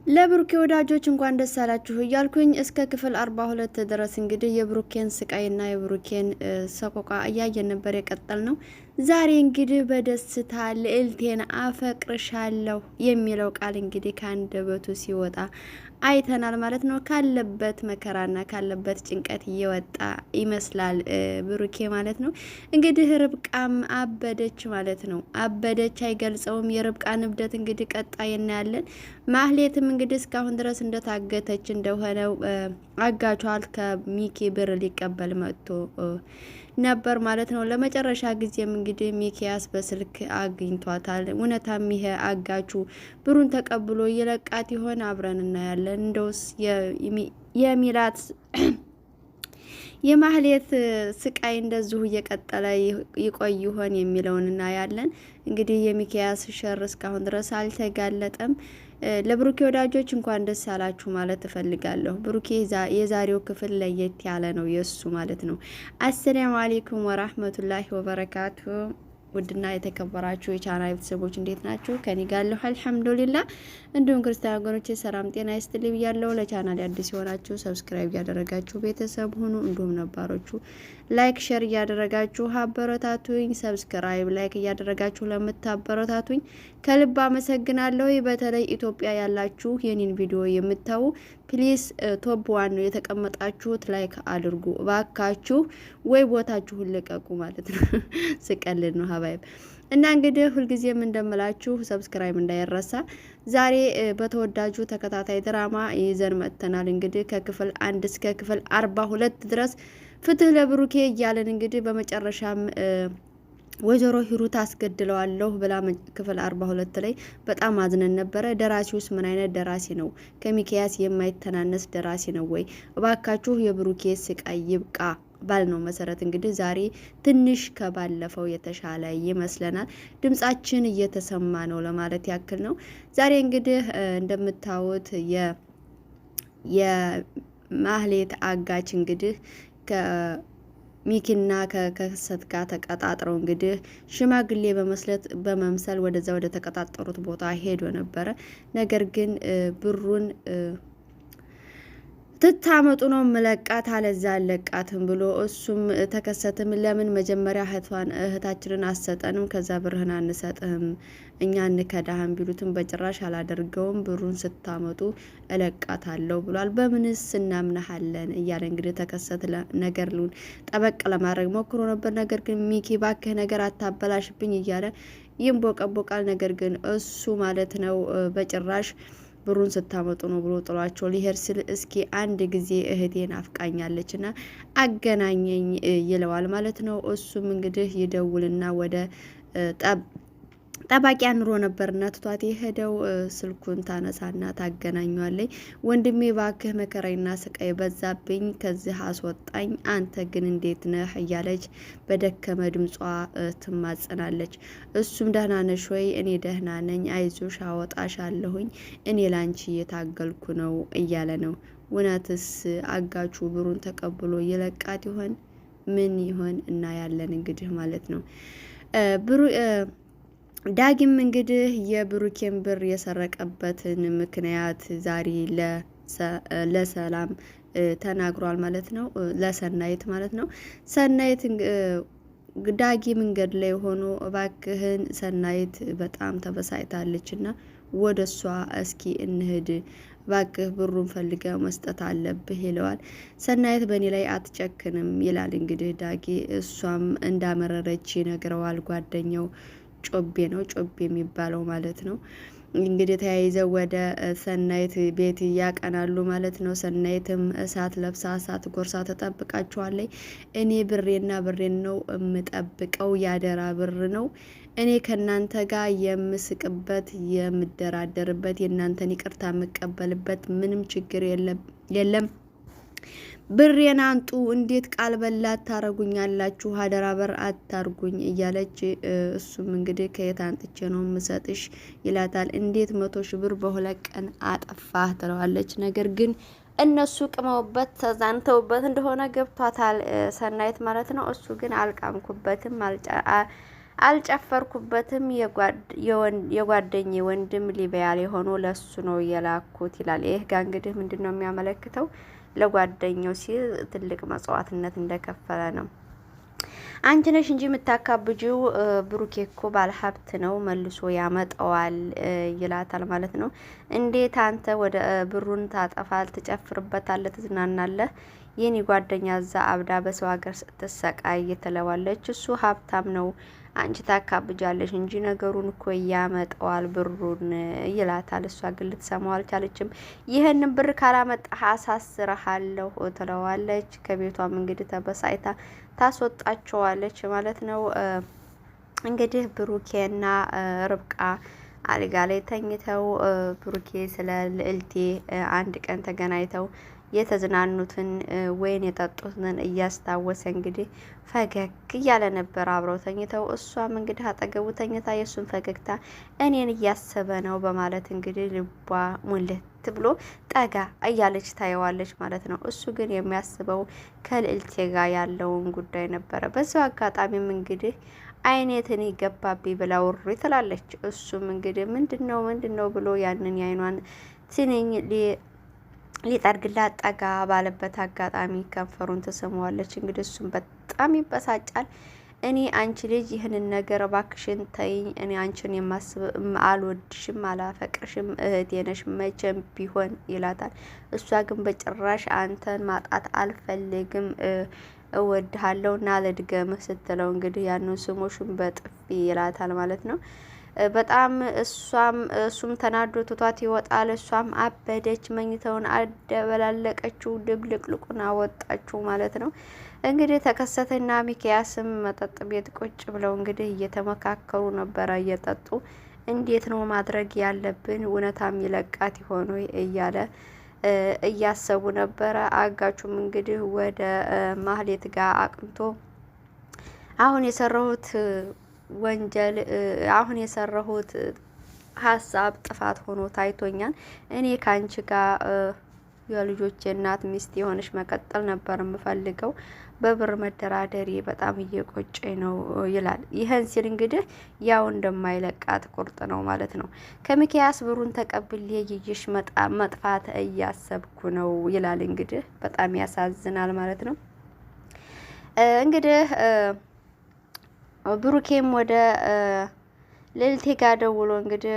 ለብሩኬ ወዳጆች እንኳን ደስ አላችሁ እያልኩኝ እስከ ክፍል 42 ድረስ እንግዲህ የብሩኬን ስቃይና የብሩኬን ሰቆቃ እያየን ነበር የቀጠል ነው። ዛሬ እንግዲህ በደስታ ልዕልቴን አፈቅርሻለሁ የሚለው ቃል እንግዲህ ከአንደበቱ ሲወጣ አይተናል ማለት ነው። ካለበት መከራና ካለበት ጭንቀት እየወጣ ይመስላል ብሩኬ ማለት ነው። እንግዲህ ርብቃም አበደች ማለት ነው። አበደች አይገልጸውም። የርብቃን እብደት እንግዲህ ቀጣይ እናያለን። ማህሌትም እንግዲህ እስካሁን ድረስ እንደታገተች እንደሆነው አጋቿል ከሚኪ ብር ሊቀበል መጥቶ ነበር ማለት ነው። ለመጨረሻ ጊዜም እንግዲህ ሚኪያስ በስልክ አግኝቷታል። እውነታም ይሄ አጋቹ ብሩን ተቀብሎ ይለቃት ይሆን? አብረን እናያለን። እንደውስ የሚላት የማህሌት ስቃይ እንደዚሁ እየቀጠለ ይቆይ ይሆን የሚለውን እናያለን። እንግዲህ የሚኪያስ ሸር እስካሁን ድረስ አልተጋለጠም። ለብሩኬ ወዳጆች እንኳን ደስ አላችሁ ማለት እፈልጋለሁ። ብሩኬ የዛሬው ክፍል ለየት ያለ ነው የሱ ማለት ነው። አሰላሙ አለይኩም ወራህመቱላሂ ወበረካቱ። ውድና የተከበራችሁ የቻናል ቤተሰቦች እንዴት ናችሁ? ከኔ ጋር አለሁ አልሐምዱሊላህ። እንዲሁም ክርስቲያን ወገኖቼ ሰላም ጤና ይስጥልኝ ብያለሁ። ለቻናል አዲስ የሆናችሁ ሰብስክራይብ እያደረጋችሁ ቤተሰብ ሁኑ። እንዲሁም ነባሮቹ ላይክ ሼር እያደረጋችሁ አበረታቱኝ። ሰብስክራይብ ላይክ እያደረጋችሁ ለምታበረታቱኝ ከልብ አመሰግናለሁ። በተለይ ኢትዮጵያ ያላችሁ የኔን ቪዲዮ የምታዩ ፕሊስ ቶፕ ዋን ነው የተቀመጣችሁት ላይክ አድርጉ ባካችሁ፣ ወይ ቦታችሁን ልቀቁ ማለት ነው። ስቀልድ ነው ሀባይብ። እና እንግዲህ ሁልጊዜም እንደምላችሁ ሰብስክራይብ እንዳይረሳ። ዛሬ በተወዳጁ ተከታታይ ድራማ ይዘን መጥተናል። እንግዲህ ከክፍል 1 እስከ ክፍል 42 ድረስ ፍትህ ለብሩኬ እያለን እንግዲህ በመጨረሻም ወይዘሮ ሂሩት አስገድለዋለሁ ብላ ክፍል 42 ላይ በጣም አዝነን ነበረ። ደራሲውስ ምን አይነት ደራሲ ነው? ከሚኪያስ የማይተናነስ ደራሲ ነው ወይ? እባካችሁ የብሩኬ ስቃይ ይብቃ ባል ነው መሰረት እንግዲህ ዛሬ ትንሽ ከባለፈው የተሻለ ይመስለናል። ድምጻችን እየተሰማ ነው ለማለት ያክል ነው። ዛሬ እንግዲህ እንደምታዩት የማህሌት አጋች እንግዲህ ሚኪና ከከሰት ጋር ተቀጣጥረው እንግዲህ ሽማግሌ በመምሰል ወደዛ ወደ ተቀጣጠሩት ቦታ ሄዶ ነበረ። ነገር ግን ብሩን ትታመጡ ነው መለቃት አለዛ አለቃትም ብሎ እሱም ተከሰተም ለምን መጀመሪያ እህታችንን አሰጠንም ከዛ ብርህን አንሰጥህም እኛ እንከዳህም ቢሉትም በጭራሽ አላደርገውም ብሩን ስታመጡ እለቃታለሁ ብሏል። በምንስ እናምናሃለን እያለ እንግዲህ ተከሰተ ነገሩን ጠበቅ ለማድረግ ሞክሮ ነበር። ነገር ግን ሚኪ ባክህ ነገር አታበላሽብኝ እያለ ይንቦቀቦቃል። ነገር ግን እሱ ማለት ነው በጭራሽ ብሩን ስታመጡ ነው ብሎ ጥሏቸው ሊሄድ ሲል እስኪ አንድ ጊዜ እህቴን አፍቃኛለች እና አገናኘኝ ይለዋል ማለት ነው። እሱም እንግዲህ ይደውልና ወደ ጠባቂ አኑሮ ነበርና ትቷት የሄደው ስልኩን ታነሳና ታገናኘዋለች። ወንድሜ ባክህ መከራይና ስቃይ በዛብኝ ከዚህ አስወጣኝ፣ አንተ ግን እንዴት ነህ እያለች በደከመ ድምጿ ትማጸናለች። እሱም ደህና ነሽ ወይ? እኔ ደህና ነኝ፣ አይዞሽ አወጣሻለሁኝ፣ እኔ ላንቺ እየታገልኩ ነው እያለ ነው። እውነትስ አጋቹ ብሩን ተቀብሎ ይለቃት ይሆን? ምን ይሆን እናያለን እንግዲህ ማለት ነው። ዳጊም እንግዲህ የብሩኬን ብር የሰረቀበትን ምክንያት ዛሬ ለሰላም ተናግሯል ማለት ነው። ለሰናይት ማለት ነው። ሰናይት ዳጊ መንገድ ላይ ሆኖ እባክህን ሰናይት በጣም ተበሳጭታለች እና ወደ እሷ እስኪ እንሂድ ባክህ ብሩን ፈልገ መስጠት አለብህ ይለዋል። ሰናይት በእኔ ላይ አትጨክንም ይላል እንግዲህ ዳጊ። እሷም እንዳመረረች ይነግረዋል ጓደኛው ጮቤ ነው ጮቤ የሚባለው ማለት ነው። እንግዲህ ተያይዘው ወደ ሰናይት ቤት ያቀናሉ ማለት ነው። ሰናይትም እሳት ለብሳ እሳት ጎርሳ ተጠብቃቸዋለች። እኔ ብሬን ነው የምጠብቀው፣ ያደራ ብር ነው። እኔ ከናንተ ጋር የምስቅበት የምደራደርበት የናንተን ይቅርታ የምቀበልበት ምንም ችግር የለም። ብሬን አንጡ፣ እንዴት ቃል በላት ታረጉኛላችሁ? አደራ በር አታርጉኝ እያለች እሱም እንግዲህ ከየት አንጥቼ ነው ምሰጥሽ ይላታል። እንዴት 100,000 ብር በሁለት ቀን አጠፋህ ትለዋለች። ነገር ግን እነሱ ቅመውበት ተዛንተውበት እንደሆነ ገብቷታል ሰናይት ማለት ነው። እሱ ግን አልቃምኩበትም አልጨፈርኩበትም የጓደኝ ወንድም ሊቢያ ላይ ሆኖ ለሱ ነው የላኩት ይላል። ይህ ጋር እንግዲህ ምንድነው የሚያመለክተው? ለጓደኛው ሲል ትልቅ መስዋዕትነት እንደከፈለ ነው። አንቺ ነሽ እንጂ የምታካብጂው ብሩኬ እኮ ባለሀብት ነው መልሶ ያመጣዋል ይላታል ማለት ነው። እንዴት አንተ ወደ ብሩን ታጠፋል፣ ትጨፍርበታለህ፣ ትዝናናለህ የኔ ጓደኛ እዛ አብዳ በሰው ሀገር ስትሰቃይ ትለዋለች። እሱ ሀብታም ነው አንቺ ታካብጃለሽ እንጂ ነገሩን እኮ ያመጣዋል ብሩን ይላታል። እሷ ግን ልትሰማው አልቻለችም። ይህንን ብር ካላመጣህ አሳስረሃለሁ ትለዋለች። ከቤቷም እንግዲህ ተበሳይታ ታስወጣቸዋለች ማለት ነው። እንግዲህ ብሩኬና ርብቃ አልጋ ላይ ተኝተው ብሩኬ ስለ ልዕልቴ አንድ ቀን ተገናኝተው የተዝናኑትን ወይን የጠጡትን እያስታወሰ እንግዲህ ፈገግ እያለ ነበር አብረው ተኝተው። እሷም እንግዲህ አጠገቡ ተኝታ የእሱን ፈገግታ እኔን እያሰበ ነው በማለት እንግዲህ ልቧ ሙልት ብሎ ጠጋ እያለች ታየዋለች ማለት ነው። እሱ ግን የሚያስበው ከልዕልቴ ጋር ያለውን ጉዳይ ነበረ። በዚያው አጋጣሚም እንግዲህ አይኔትን ይገባብኝ ብላ ውሪ ትላለች። እሱም እንግዲህ ምንድነው ብሎ ያንን የአይኗን ትንኝ ሊጠርግላት ጠጋ ባለበት አጋጣሚ ከንፈሩን ትስመዋለች። እንግዲህ እሱም በጣም ይበሳጫል። እኔ አንቺ ልጅ ይህንን ነገር እባክሽን ተይኝ፣ እኔ አንቺን የማስብ አልወድሽም፣ አላፈቅርሽም፣ እህቴ ነሽ መቼም ቢሆን ይላታል። እሷ ግን በጭራሽ አንተን ማጣት አልፈልግም እወድሃለሁ እና ልድገምህ ስትለው እንግዲህ ያንን ስሞሹን በጥፊ ይላታል ማለት ነው። በጣም እሱም ተናዶ ትቷት ይወጣል። እሷም አበደች፣ መኝተውን አደበላለቀችው፣ ድብልቅልቁን አወጣችው ማለት ነው። እንግዲህ ተከሰተና ሚኪያስም መጠጥ ቤት ቁጭ ብለው እንግዲህ እየተመካከሩ ነበረ። እየጠጡ እንዴት ነው ማድረግ ያለብን፣ እውነታም ይለቃት ይሆኑ እያለ እያሰቡ ነበረ። አጋቹም እንግዲህ ወደ ማህሌት ጋር አቅንቶ አሁን የሰራሁት ወንጀል አሁን የሰራሁት ሀሳብ ጥፋት ሆኖ ታይቶኛል። እኔ ካንቺ ጋር የልጆቼ እናት ሚስት የሆነች መቀጠል ነበር የምፈልገው። በብር መደራደሪ በጣም እየቆጨኝ ነው ይላል። ይህን ሲል እንግዲህ ያው እንደማይለቃት ቁርጥ ነው ማለት ነው። ከሚኪያስ ብሩን ተቀብሌ ይይሽ መጥፋት እያሰብኩ ነው ይላል። እንግዲህ በጣም ያሳዝናል ማለት ነው። እንግዲህ ብሩኬም ወደ ልዕልቴ ጋር ደውሎ እንግዲህ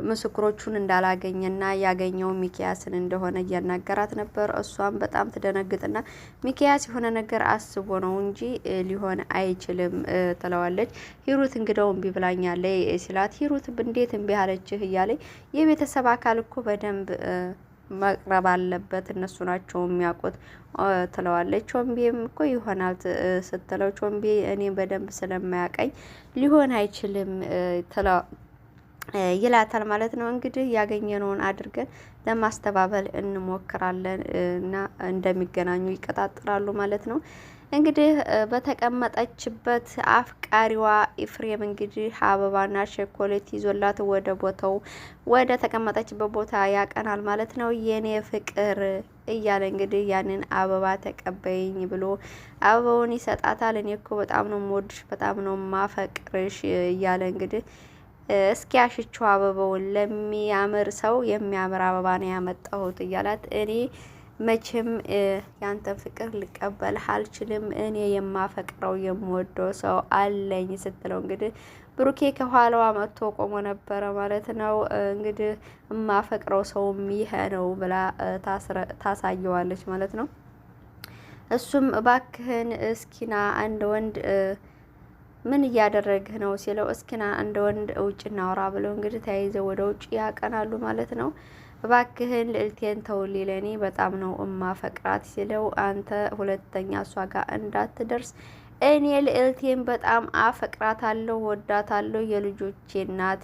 ምስክሮቹን እንዳላገኘና ያገኘው ሚኪያስን እንደሆነ እያናገራት ነበር። እሷም በጣም ትደነግጥና ሚኪያስ የሆነ ነገር አስቦ ነው እንጂ ሊሆን አይችልም ትለዋለች። ሂሩት እንግዳው እምቢ ብላኛለች ሲላት፣ ሂሩት እንዴት እምቢ አለችህ እያለ የቤተሰብ አካል እኮ በደንብ መቅረብ አለበት እነሱ ናቸው የሚያውቁት ትለዋለች። ቾምቤም እኮ ይሆናል ስትለው፣ ቾምቤ እኔ በደንብ ስለማያቀኝ ሊሆን አይችልም ይላታል ማለት ነው። እንግዲህ ያገኘነውን አድርገን ለማስተባበል እንሞክራለን እና እንደሚገናኙ ይቀጣጥራሉ ማለት ነው። እንግዲህ በተቀመጠችበት አፍቃሪዋ ኤፍሬም እንግዲህ አበባና ቸኮሌት ይዞላት ወደ ተቀመጠችበት ቦታ ያቀናል ማለት ነው። የኔ ፍቅር እያለ እንግዲህ ያንን አበባ ተቀበይኝ ብሎ አበባውን ይሰጣታል። እኔ እኮ በጣም ነው የምወድሽ፣ በጣም ነው ማፈቅርሽ እያለ እንግዲህ እስኪ ያሽችው አበባውን ለሚያምር ሰው የሚያምር አበባ ነው ያመጣሁት እያላት እኔ መቼም ያንተን ፍቅር ልቀበልህ አልችልም፣ እኔ የማፈቅረው የምወደው ሰው አለኝ ስትለው እንግዲህ ብሩኬ ከኋላዋ መጥቶ ቆሞ ነበረ ማለት ነው። እንግዲህ የማፈቅረው ሰውም ይሄ ነው ብላ ታሳየዋለች ማለት ነው። እሱም እባክህን እስኪና አንድ ወንድ ምን እያደረግህ ነው ሲለው፣ እስኪና አንድ ወንድ ውጭ እናውራ ብለው እንግዲህ ተያይዘው ወደ ውጭ ያቀናሉ ማለት ነው። እባክህን ልዕልቴን ተውልኝ ለኔ በጣም ነው እማፈቅራት ሲለው፣ አንተ ሁለተኛ እሷ ጋር እንዳትደርስ እኔ ልዕልቴን በጣም አፈቅራታለሁ፣ ወዳታለሁ፣ የልጆቼ እናት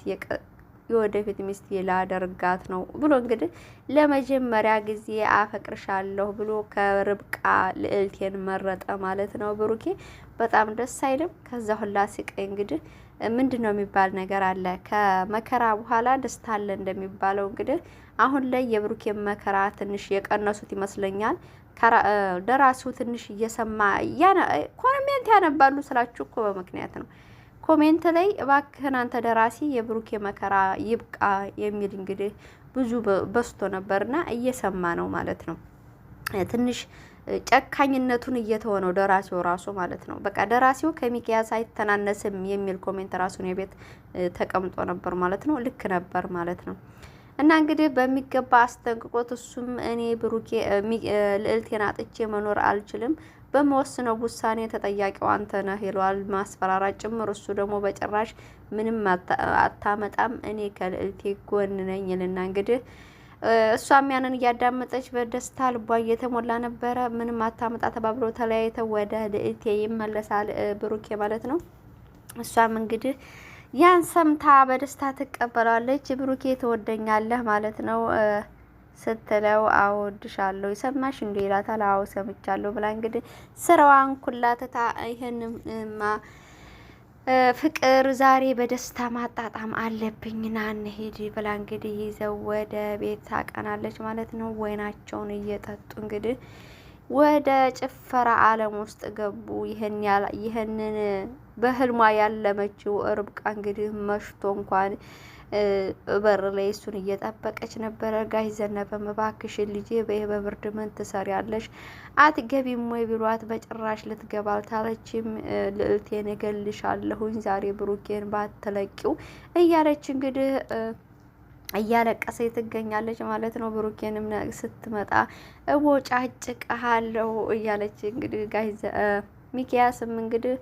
የወደፊት ሚስት ላደርጋት ነው ብሎ እንግዲህ ለመጀመሪያ ጊዜ አፈቅርሻለሁ ብሎ ከርብቃ ልዕልቴን መረጠ ማለት ነው። ብሩኬ በጣም ደስ አይልም? ከዛ ሁላ ሲቀይ እንግዲህ ምንድነው የሚባል ነገር አለ፣ ከመከራ በኋላ ደስታ አለ እንደሚባለው። እንግዲህ አሁን ላይ የብሩኬ መከራ ትንሽ የቀነሱት ይመስለኛል። ደራሲው ትንሽ እየሰማ ኮሜንት ያነባሉ ስላችሁ እኮ በምክንያት ነው። ኮሜንት ላይ እባክህን አንተ ደራሲ የብሩኬ መከራ ይብቃ የሚል እንግዲህ ብዙ በስቶ ነበርና እየሰማ ነው ማለት ነው። ትንሽ ጨካኝነቱን እየተወነው ደራሲው ራሱ ማለት ነው። በቃ ደራሲው ከሚኪያስ አይተናነስም የሚል ኮሜንት ራሱን የቤት ተቀምጦ ነበር ማለት ነው። ልክ ነበር ማለት ነው። እና እንግዲህ በሚገባ አስጠንቅቆት እሱም እኔ ብሩኬ ልዕልቴን አጥቼ መኖር አልችልም፣ በመወስነው ውሳኔ ተጠያቂው አንተ ነህ ይለዋል፣ ማስፈራራት ጭምር። እሱ ደግሞ በጭራሽ ምንም አታመጣም፣ እኔ ከልዕልቴ ጎን ነኝ ይልና እንግዲህ እሷም ያንን እያዳመጠች በደስታ ልቧ እየተሞላ ነበረ። ምንም አታመጣ ተባብሎ ተለያይተው ወደ ልዕልቴ ይመለሳል ብሩኬ ማለት ነው። እሷም እንግዲህ ያን ሰምታ በደስታ ትቀበላለች። ብሩኬ ትወደኛለህ ማለት ነው ስትለው አዎ እወድሻለሁ ይሰማሽ እንዴ ይላታል። አዎ ሰምቻለሁ ብላ እንግዲህ ስራዋን ኩላ ትታ ይሄንማ ፍቅር ዛሬ በደስታ ማጣጣም አለብኝ ና እንሂድ ብላ እንግዲህ ይዘው ወደ ቤት ታቀናለች ማለት ነው። ወይናቸውን እየጠጡ እንግዲህ ወደ ጭፈራ ዓለም ውስጥ ገቡ። ይህንን በህልሟ ያለመችው ርብቃ እንግዲህ መሽቶ እንኳን በር ላይ እሱን እየጠበቀች ነበረ። ጋሽ ዘነበም እባክሽን ልጄ በብርድ ምን ትሰሪያለሽ? አትገቢም ወይ ቢሏት በጭራሽ ልትገባ አልቻለችም። ልዕልቴን እገልሻለሁኝ ዛሬ ብሩኬን ባትለቂው እያለች እንግዲህ እያለቀሰ ትገኛለች ማለት ነው። ብሩኬንም ስትመጣ እቦጫጭቅሃለሁ እያለች እንግዲህ ጋሽ ሚኪያስም እንግዲህ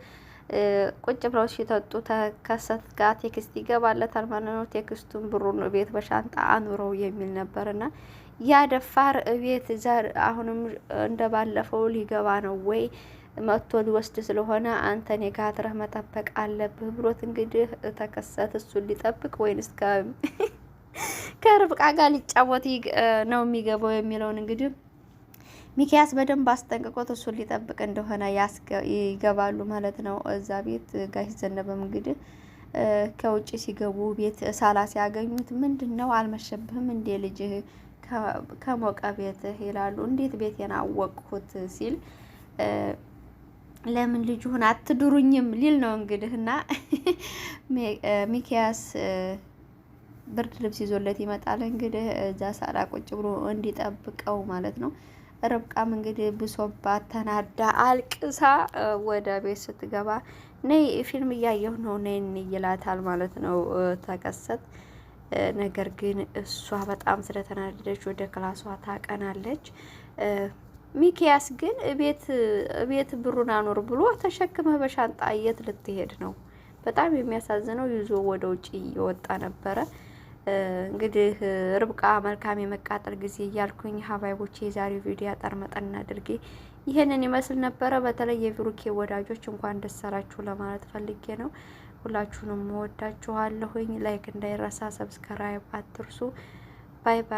ቁጭ ብለው ሲጠጡ ተከሰት ጋር ቴክስት ይገባለታል ማለት ነው። ቴክስቱን ብሩን ቤት በሻንጣ አኑረው የሚል ነበርና ያ ደፋር ቤት ዘር አሁንም እንደባለፈው ሊገባ ነው ወይ መጥቶ ሊወስድ ስለሆነ አንተ እኔ ጋር አድረህ መጠበቅ አለብህ ብሎት እንግዲህ ተከሰት እሱን ሊጠብቅ ወይንስ ከርብቃ ጋር ሊጫወት ነው የሚገባው የሚለውን እንግዲህ ሚኪያስ በደንብ አስጠንቅቆት እሱን ሊጠብቅ እንደሆነ ይገባሉ ማለት ነው። እዛ ቤት ጋሽ ዘነበም እንግዲህ ከውጭ ሲገቡ ቤት ሳላ ሲያገኙት ምንድነው አልመሸብህም እንዴ ልጅህ ከሞቀ ቤትህ ይላሉ። እንዴት ቤቴን አወቅሁት ሲል ለምን ልጅሁን አትድሩኝም ሊል ነው እንግዲህ እና ሚኪያስ ብርድ ልብስ ይዞለት ይመጣል እንግዲህ እዛ ሳላ ቁጭ ብሎ እንዲጠብቀው ማለት ነው። ርብቃም እንግዲህ ብሶባት ተናዳ አልቅሳ ወደ ቤት ስትገባ ነይ ፊልም እያየሁ ነው ነይ ይላታል ማለት ነው ተከሰት። ነገር ግን እሷ በጣም ስለተናደደች ወደ ክላሷ ታቀናለች። ሚኪያስ ግን ቤት ብሩን አኖር ብሎ ተሸክመህ በሻንጣ የት ልትሄድ ነው? በጣም የሚያሳዝነው ይዞ ወደ ውጪ እየወጣ ነበረ። እንግዲህ ርብቃ መልካም የመቃጠል ጊዜ እያልኩኝ ሀባይቦቼ የዛሬው ቪዲዮ አጠር መጠን አድርጌ ይሄንን ይመስል ነበረ። በተለይ የብሩኬ ወዳጆች እንኳን ደስ አላችሁ ለማለት ፈልጌ ነው። ሁላችሁንም ወዳችኋለሁኝ። ላይክ እንዳይረሳ፣ ሰብስክራይብ አትርሱ። ባይ ባይ።